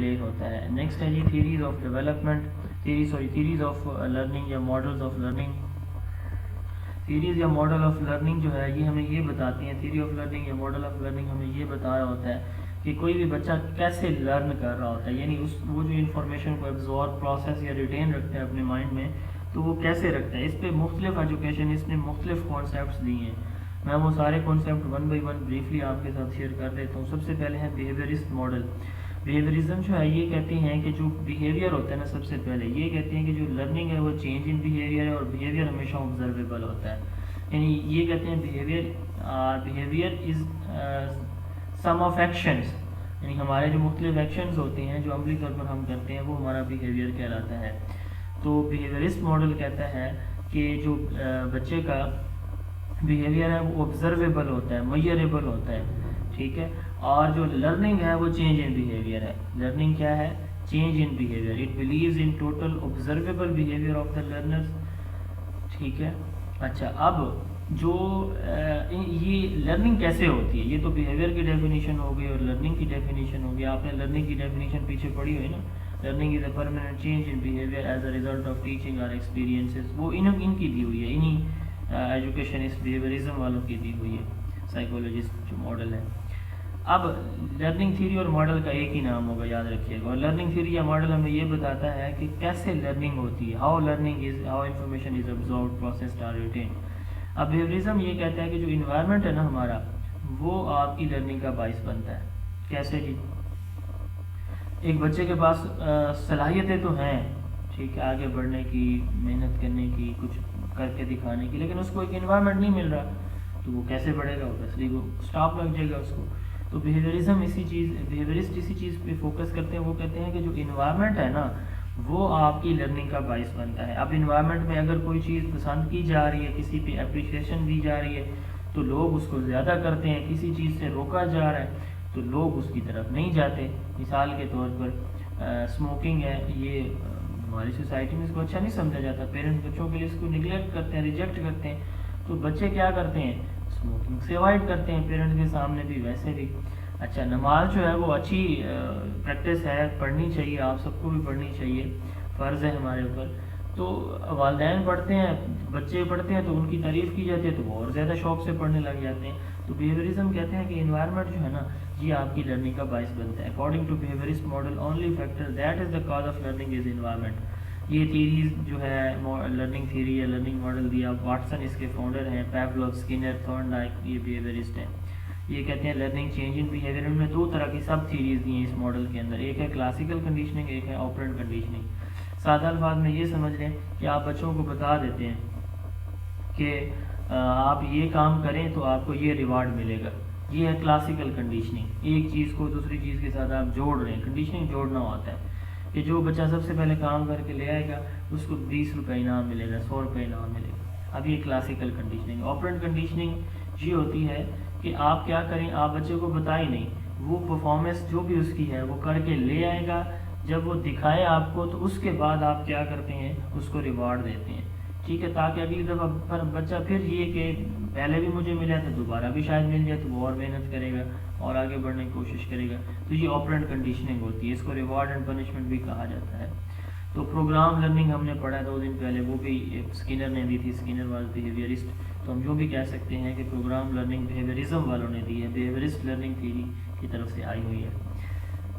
Delay ہوتا ہے. Next ہے جی theories of development, theories of learning یا ماڈلز آف لرننگ. تھیریز یا ماڈل آف لرننگ جو ہے یہ ہمیں یہ بتاتی ہیں، تھیوری آف لرننگ یا ماڈل آف لرننگ ہمیں یہ بتا رہا ہوتا ہے کہ کوئی بھی بچہ کیسے لرن کر رہا ہوتا ہے، یعنی وہ جو انفارمیشن کو ایبزارب، پروسیس یا ریٹین رکھتا ہے اپنے مائنڈ میں، تو وہ کیسے رکھتا ہے. اس پہ مختلف ایجوکیشن نے مختلف کانسیپٹس دی ہیں. میں وہ سارے concept one by one briefly آپ کے ساتھ شیئر کر دیتا ہوں. سب سے پہلے ہے بیہیویئرسٹ ماڈل. بیہیویئرزم جو ہے یہ کہتے ہیں کہ جو بیہیویئر ہوتا ہے نا، سب سے پہلے یہ کہتے ہیں کہ جو لرننگ ہے وہ چینج ان بیہیویئر ہے، اور بیہیویئر ہمیشہ آبزرویبل ہوتا ہے. یعنی یہ کہتے ہیں behaviour is some of actions, یعنی ہمارے جو مختلف ایکشنز ہوتے ہیں جو عملی طور پر ہم کرتے ہیں وہ ہمارا بیہیویئر کہلاتا ہے. تو بیہیویئرسٹ ماڈل کہتا ہے کہ جو بچے کا بیہیویئر ہے وہ آبزرویبل ہوتا ہے، میئریبل ہوتا ہے، ٹھیک ہے. اور جو لرننگ ہے وہ چینج ان بیہیویئر ہے. لرننگ کیا ہے؟ Change in behaviour. It believes in total observable behaviour of the learners, ٹھیک ہے. اچھا، اب جو یہ لرننگ کیسے ہوتی ہے، یہ تو بیہیویئر کی ڈیفینیشن ہو گئی اور لرننگ کی ڈیفینیشن ہو گئی. آپ نے لرننگ کی ڈیفینیشن پیچھے پڑھی ہوئی نا، learning is a permanent change in behaviour as a result of teaching اور ایکسپیرینسز. وہ ان کی دی ہوئی ہے، انہی ایجوکیشنسٹ بیہیویئرزم والوں کی دی ہوئی ہے، سائیکولوجسٹ جو ماڈل ہے. اب لرننگ تھیوری اور ماڈل کا ایک ہی نام ہوگا، یاد رکھیے گا. اور لرننگ تھیوری یا ماڈل ہمیں یہ بتاتا ہے کہ کیسے لرننگ ہوتی ہے، ہاؤ انفارمیشن از ابزاربڈ، پروسیسڈ اور ریٹینڈ. اب بیہیویئرزم یہ کہتا ہے کہ جو انوائرمنٹ ہے نا ہمارا، وہ آپ کی لرننگ کا باعث بنتا ہے. کیسے جی؟ ایک بچے کے پاس صلاحیتیں تو ہیں، ٹھیک ہے، آگے بڑھنے کی، محنت کرنے کی، کچھ کر کے دکھانے کی، لیکن اس کو ایک انوائرمنٹ نہیں مل رہا، تو وہ کیسے بڑھے گا؟ اوبیسلی وہ اسٹاپ لگ جائے گا اس کو. تو بیہیویئرسٹ اسی چیز پہ فوکس کرتے ہیں. وہ کہتے ہیں کہ جو انوائرمنٹ ہے نا وہ آپ کی لرننگ کا باعث بنتا ہے. اب انوائرمنٹ میں اگر کوئی چیز پسند کی جا رہی ہے، کسی پہ اپریشیشن دی جا رہی ہے، تو لوگ اس کو زیادہ کرتے ہیں. کسی چیز سے روکا جا رہا ہے تو لوگ اس کی طرف نہیں جاتے. مثال کے طور پر اسموکنگ ہے، یہ ہماری سوسائٹی میں اس کو اچھا نہیں سمجھا جاتا. پیرنٹس بچوں کے لیے اس کو نگلیکٹ کرتے ہیں، ریجیکٹ کرتے ہیں. تو بچے کیا کرتے ہیں؟ اسموکنگ سے اوائڈ کرتے ہیں، پیرنٹس کے سامنے بھی ویسے بھی. اچھا، نماز جو ہے وہ اچھی پریکٹس ہے، پڑھنی چاہیے، آپ سب کو بھی پڑھنی چاہیے، فرض ہے ہمارے اوپر. تو والدین پڑھتے ہیں، بچے پڑھتے ہیں، تو ان کی تعریف کی جاتی ہے تو وہ اور زیادہ شوق سے پڑھنے لگ جاتے ہیں. تو بیہیویئرزم کہتے ہیں کہ انوائرمنٹ جو ہے نا یہ آپ کی لرننگ کا باعث بنتا ہے. According to behaviourist model only factor that is the cause of learning is environment. یہ تھیریز جو ہے لرننگ تھیوری یا لرننگ ماڈل دیا، واٹسن اس کے فاؤنڈر ہیں، پیولوف، اسکینر، تھورنڈائک، یہ بیہیویئرسٹ ہیں. یہ کہتے ہیں لرننگ چینج ان بیہیویئر. ان میں دو طرح کی سب تھیریز دی ہیں اس ماڈل کے اندر، ایک ہے کلاسیکل کنڈیشننگ، ایک ہے آپرینٹ کنڈیشننگ. سادہ الفاظ میں یہ سمجھ لیں کہ آپ بچوں کو بتا دیتے ہیں کہ آپ یہ کام کریں تو آپ کو یہ ریوارڈ ملے گا. یہ ہے کلاسیکل کنڈیشننگ. ایک چیز کو دوسری چیز کے ساتھ آپ جوڑ رہے ہیں. کنڈیشننگ جوڑنا ہوتا ہے کہ جو بچہ سب سے پہلے کام کر کے لے آئے گا اس کو 20 روپے انعام ملے گا، 100 روپے انعام ملے گا. اب یہ کلاسیکل کنڈیشننگ. آپرینٹ کنڈیشننگ یہ ہوتی ہے کہ آپ کیا کریں، آپ بچے کو بتائیں نہیں، وہ پرفارمنس جو بھی اس کی ہے وہ کر کے لے آئے گا. جب وہ دکھائے آپ کو تو اس کے بعد آپ کیا کرتے ہیں، اس کو ریوارڈ دیتے ہیں، ٹھیک ہے، تاکہ اگلی دفعہ بچہ پھر یہ کہ پہلے بھی مجھے ملا تو دوبارہ بھی شاید مل جائے، تو وہ اور محنت کرے گا اور آگے بڑھنے کی کوشش کرے گا. تو یہ آپرینٹ کنڈیشننگ ہوتی ہے، اس کو ریوارڈ اینڈ پنشمنٹ بھی کہا جاتا ہے. تو پروگرام لرننگ ہم نے پڑھا 2 دن پہلے، وہ بھی اسکینر نے دی تھی، اسکینر واز بیہیویئرسٹ. تو ہم جو بھی کہہ سکتے ہیں کہ پروگرام لرننگ بیہیویئرزم والوں نے دی ہے، بیہیویئرسٹ لرننگ تھیوری کی طرف سے آئی ہوئی ہے.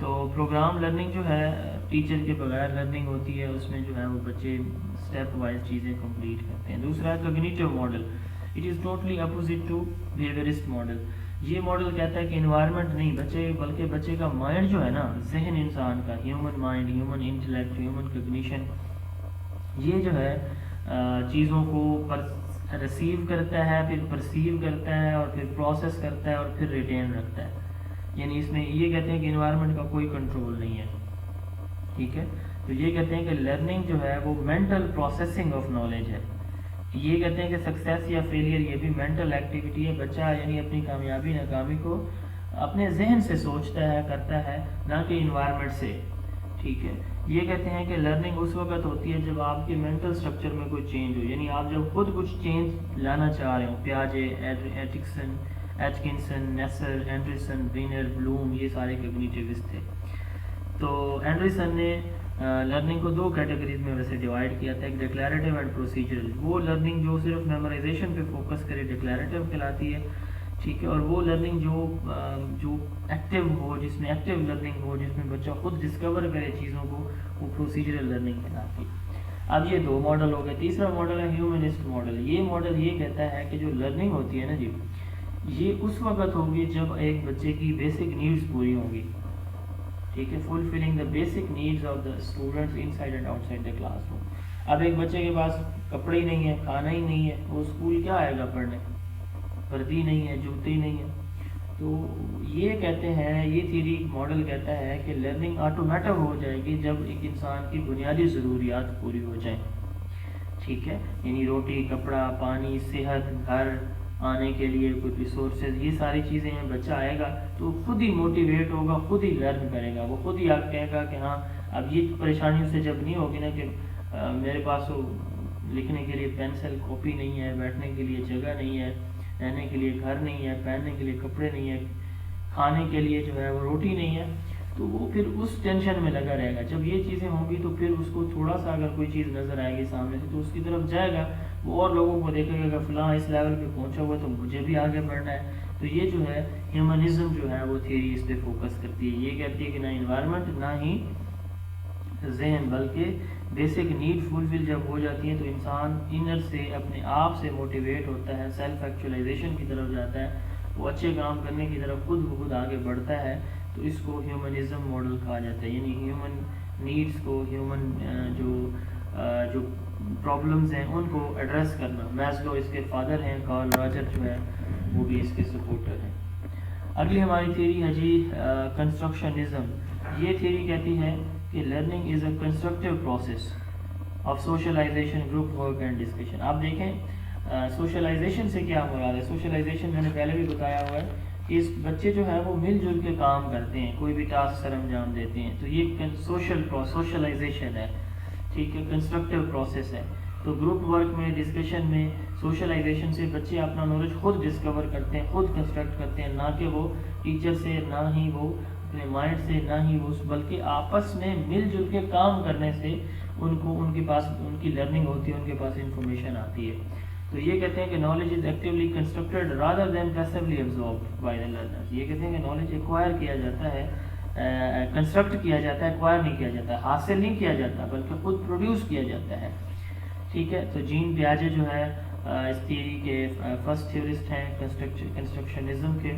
تو پروگرام لرننگ جو ہے ٹیچر کے بغیر لرننگ ہوتی ہے، اس میں جو ہے وہ بچے اسٹیپ وائز چیزیں کمپلیٹ کرتے ہیں. دوسرا ہے cognitive model. It is totally opposite to behaviourist model. یہ ماڈل کہتا ہے کہ انوائرمنٹ نہیں بلکہ بچے کا مائنڈ جو ہے نا، ذہن انسان کا، human mind, human intellect, human cognition, یہ جو ہے چیزوں کو ریسیو کرتا ہے، پھر پرسیو کرتا ہے، اور پھر پروسیس کرتا ہے، اور پھر ریٹین رکھتا ہے. یعنی اس میں یہ کہتے ہیں کہ انوائرمنٹ کا کوئی کنٹرول نہیں ہے، ٹھیک ہے. تو یہ کہتے ہیں کہ لرننگ جو ہے وہ مینٹل پروسیسنگ آف نالج ہے. یہ کہتے ہیں کہ سکسیس یا فیلئر یہ بھی مینٹل ایکٹیویٹی ہے. بچہ یعنی اپنی کامیابی ناکامی کو اپنے ذہن سے سوچتا ہے، کرتا ہے، نہ کہ انوائرمنٹ سے، ٹھیک ہے. یہ کہتے ہیں کہ لرننگ اس وقت ہوتی ہے جب آپ کے مینٹل سٹرکچر میں کوئی چینج ہو، یعنی آپ جب خود کچھ چینج لانا چاہ رہے ہو. پیاجے، ایٹکنسن، نیسر، اینڈرسن، برینر، بلوم، یہ سارے کوگنیٹیوسٹ تھے. تو اینڈرسن نے لرننگ کو 2 کیٹیگریز میں ویسے ڈیوائڈ کیا تھا، ایک ڈکلیریٹیو اینڈ پروسیجرل۔ وہ لرننگ جو صرف میمورائزیشن پہ فوکس کرے ڈکلیریٹیو کہلاتی ہے، ٹھیک ہے، اور وہ لرننگ جو ایکٹیو ہو، جس میں ایکٹیو لرننگ ہو، جس میں بچہ خود ڈسکور کرے چیزوں کو، وہ پروسیجرل لرننگ کہلاتی ہے۔ اب یہ 2 ماڈل ہو گئے۔ تیسرا ماڈل ہے ہیومنسٹ ماڈل۔ یہ ماڈل یہ کہتا ہے کہ جو لرننگ ہوتی ہے نا جی، یہ اس وقت ہوگی جب ایک بچے کی بیسک نیڈز پوری ہوں گی، ٹھیک ہے، fulfilling the basic needs of the students in side and out side the class room. اب ایک بچے کے پاس کپڑے ہی نہیں ہے، کھانا ہی نہیں ہے، وہ اسکول کیا آئے گا پڑھنے؟ وردی نہیں ہے، جوتے ہی نہیں ہے۔ تو یہ کہتے ہیں، یہ تھیوری ماڈل کہتا ہے کہ لرننگ آٹومیٹک ہو جائے گی جب ایک انسان کی بنیادی ضروریات پوری ہو جائیں، ٹھیک ہے، یعنی روٹی، کپڑا، پانی، صحت، گھر، آنے کے لیے کوئی ریسورسز، یہ ساری چیزیں ہیں۔ بچہ آئے گا تو خود ہی موٹیویٹ ہوگا، خود ہی لرن کرے گا، وہ خود ہی آپ کہے گا کہ ہاں اب یہ پریشانیوں سے جب نہیں ہوگی نا کہ میرے پاس لکھنے کے لیے پینسل کاپی نہیں ہے، بیٹھنے کے لیے جگہ نہیں ہے، رہنے کے لیے گھر نہیں ہے، پہننے کے لیے کپڑے نہیں ہے، کھانے کے لیے جو ہے وہ روٹی نہیں ہے، تو وہ پھر اس ٹینشن میں لگا رہے گا۔ جب یہ چیزیں ہوں گی تو پھر اس کو تھوڑا سا اگر کوئی چیز نظر آئے گی سامنے سے تو اس کی طرف جائے گا، وہ اور لوگوں کو دیکھے گا کہ فلاں اس لیول پہ پہنچا ہوا ہے تو مجھے بھی آگے بڑھنا ہے۔ تو یہ جو ہے ہیومنزم جو ہے وہ تھیوری اس پہ فوکس کرتی ہے۔ یہ کہتی ہے کہ نہ انوائرمنٹ نہ ہی ذہن، بلکہ بیسک نیڈ فلفل جب ہو جاتی ہیں تو انسان انر سے اپنے آپ سے موٹیویٹ ہوتا ہے، سیلف ایکچولائزیشن کی طرف جاتا ہے، وہ اچھے کام کرنے کی طرف خود بخود آگے بڑھتا ہے۔ تو اس کو ہیومنزم ماڈل کہا جاتا ہے، یعنی ہیومن نیڈس کو، ہیومن جو پرابلمز ہیں ان کو ایڈریس کرنا۔ میسلو اس کے فادر ہیں، کارل راجر جو ہے وہ بھی اس کے سپورٹر ہیں۔ اگلی ہماری تھیوری ہے جی کنسٹرکشنزم۔ یہ تھیوری کہتی ہے کہ learning is a constructive process of socialisation, group work and discussion. آپ دیکھیں سوشلائزیشن سے کیا مراد ہے؟ سوشلائزیشن میں نے پہلے بھی بتایا ہوا ہے کہ اس بچے جو ہے وہ مل جل کے کام کرتے ہیں، کوئی بھی ٹاسک سر انجام دیتے ہیں، تو یہ سوشلائزیشن ہے، ٹھیک ہے، کنسٹرکٹیو پروسیس ہے۔ تو گروپ ورک میں، ڈسکشن میں، سوشلائزیشن سے بچے اپنا نالج خود ڈسکور کرتے ہیں، خود کنسٹرکٹ کرتے ہیں، نہ کہ وہ ٹیچر سے، نہ ہی وہ اپنے مائنڈ سے، نہ ہی وہ، بلکہ آپس میں مل جل کے کام کرنے سے ان کے پاس ان کی لرننگ ہوتی ہے، ان کے پاس انفارمیشن آتی ہے۔ تو یہ کہتے ہیں کہ knowledge is actually constructed rather than پیسively absorbed by the learners۔ یہ کہتے ہیں کہ نالج ایکوائر کیا جاتا ہے، کنسٹرکٹ کیا جاتا ہے، ایکوائر نہیں کیا جاتا، حاصل نہیں کیا جاتا بلکہ خود پروڈیوس کیا جاتا ہے، ٹھیک ہے۔ تو جین پیاجے جو ہے اس تھیوری کے فرسٹ تھیورسٹ ہیں کنسٹرکشنزم کے۔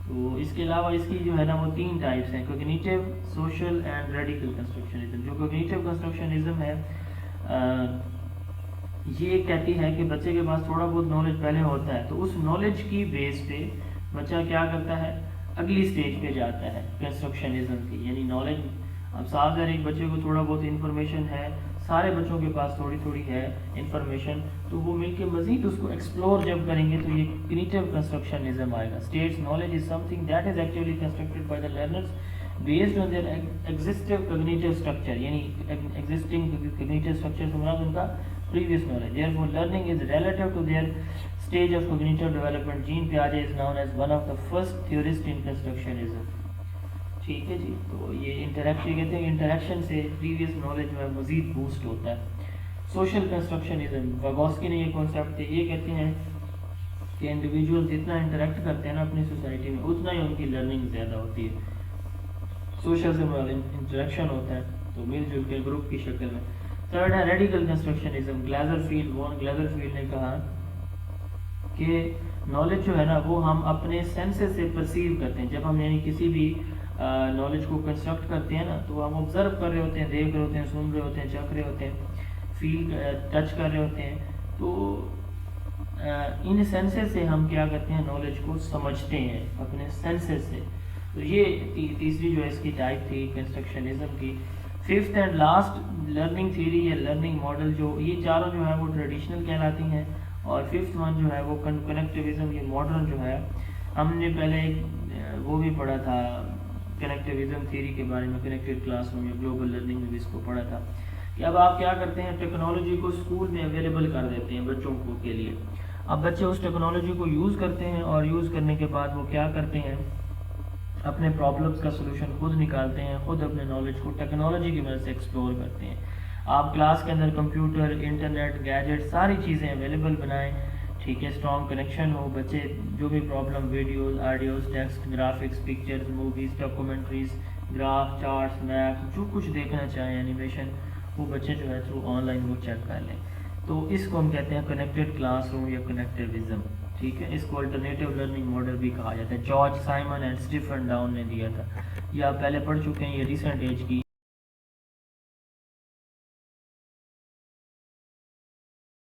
تو اس کے علاوہ اس کی جو ہے نا وہ 3 ٹائپس ہیں، کوگنیٹیو، سوشل اینڈ ریڈیکل کنسٹرکشنزم۔ جو کوگنیٹیو کنسٹرکشنزم ہے یہ کہتی ہے کہ بچے کے پاس تھوڑا بہت نالج پہلے ہوتا ہے، تو اس نالج کی بیس پہ بچہ کیا کرتا ہے، اگلی سٹیج پہ جاتا ہے کنسٹرکشنزم کی، یعنی نالج۔ اب ساتھ اگر ایک بچے کو تھوڑا بہت انفارمیشن ہے، سارے بچوں کے پاس تھوڑی تھوڑی ہے انفارمیشن، تو وہ مل کے مزید اس کو ایکسپلور جب کریں گے تو یہ کوگنیٹیو کنسٹرکشنزم آئے گا۔ States knowledge is something that is actually constructed by the learners based on their existing cognitive structure, یعنی ایگزسٹنگ کوگنیٹیو اسٹرکچر سے مراد ان کا previous knowledge. Therefore, learning is relative to their stage of cognitive development. Jean Piaget is known as one of the first theorists in constructionism. ٹھیک ہے جی، تو یہ interaction کہتے ہیں، انٹریکشن سے پریویس نالج میں مزید بوسٹ ہوتا ہے۔ سوشل کنسٹرکشنزم، ویگوسکی نے یہ کانسیپٹ ہے، یہ کہتے ہیں کہ انڈیویجول جتنا انٹریکٹ کرتے ہیں نا اپنی سوسائٹی میں اتنا ہی ان کی لرننگ زیادہ ہوتی ہے۔ سوشل سے مراد انٹریکشن ہوتا ہے، تو مل جل کے گروپ کی شکل میں۔ تھرڈ ہے ریڈیکل کنسٹرکشنزم۔ وان گلیزرفیلڈ نے کہا کہ نالج جو ہے نا وہ ہم اپنے سینسز سے پرسیو کرتے ہیں۔ جب ہم یعنی کسی بھی نالج کو کنسٹرکٹ کرتے ہیں نا تو ہم آبزرو کر رہے ہوتے ہیں، دیکھ رہے ہوتے ہیں، سن رہے ہوتے ہیں، چکھ رہے ہوتے ہیں، فیل ٹچ کر رہے ہوتے ہیں، تو ان سینسز سے ہم کیا کرتے ہیں، نالج کو سمجھتے ہیں اپنے سینسز سے۔ تو یہ تیسری جو ہے اس کی ٹائپ تھی کنسٹرکشنزم کی۔ Fifth and last learning theory یا لرننگ ماڈل، جو یہ چاروں جو ہے وہ ٹریڈیشنل کہلاتی ہیں، اور ففتھ ون جو ہے وہ کنیکٹیوزم، یہ ماڈرن جو ہے۔ ہم نے پہلے وہ بھی پڑھا تھا کنیکٹیوزم تھیوری کے بارے میں، کنیکٹڈ کلاس روم یا گلوبل لرننگ میں بھی اس کو پڑھا تھا کہ اب آپ کیا کرتے ہیں، ٹیکنالوجی کو اسکول میں اویلیبل کر دیتے ہیں بچوں کو کے لیے۔ اب بچے اس ٹیکنالوجی کو یوز کرتے ہیں، اور یوز کرنے کے بعد وہ کیا کرتے ہیں، اپنے پرابلمس کا سلوشن خود نکالتے ہیں، خود اپنے نالج کو ٹیکنالوجی کی مدد سے ایکسپلور کرتے ہیں. آپ کلاس کے اندر کمپیوٹر، انٹرنیٹ، گیجٹ ساری چیزیں اویلیبل بنائیں، ٹھیک ہے، اسٹرانگ کنیکشن ہو. بچے جو بھی problem, videos, audios, text, graphics, pictures, movies, documentaries, graph, charts, map, جو کچھ دیکھنا چاہیں اینیمیشن، وہ بچے جو ہے تھرو آن لائن وہ چیک کر لیں. تو اس کو ہم کہتے ہیں کنیکٹڈ کلاس روم یا کنیکٹیوزم. ٹھیک ہے، اس کو الٹرنیٹیو لرننگ ماڈل بھی کہا جاتا ہے. George Simon and Stephen Down نے دیا تھا. یہ آپ پہلے پڑھ چکے ہیں، یہ ریسنٹ ایج کی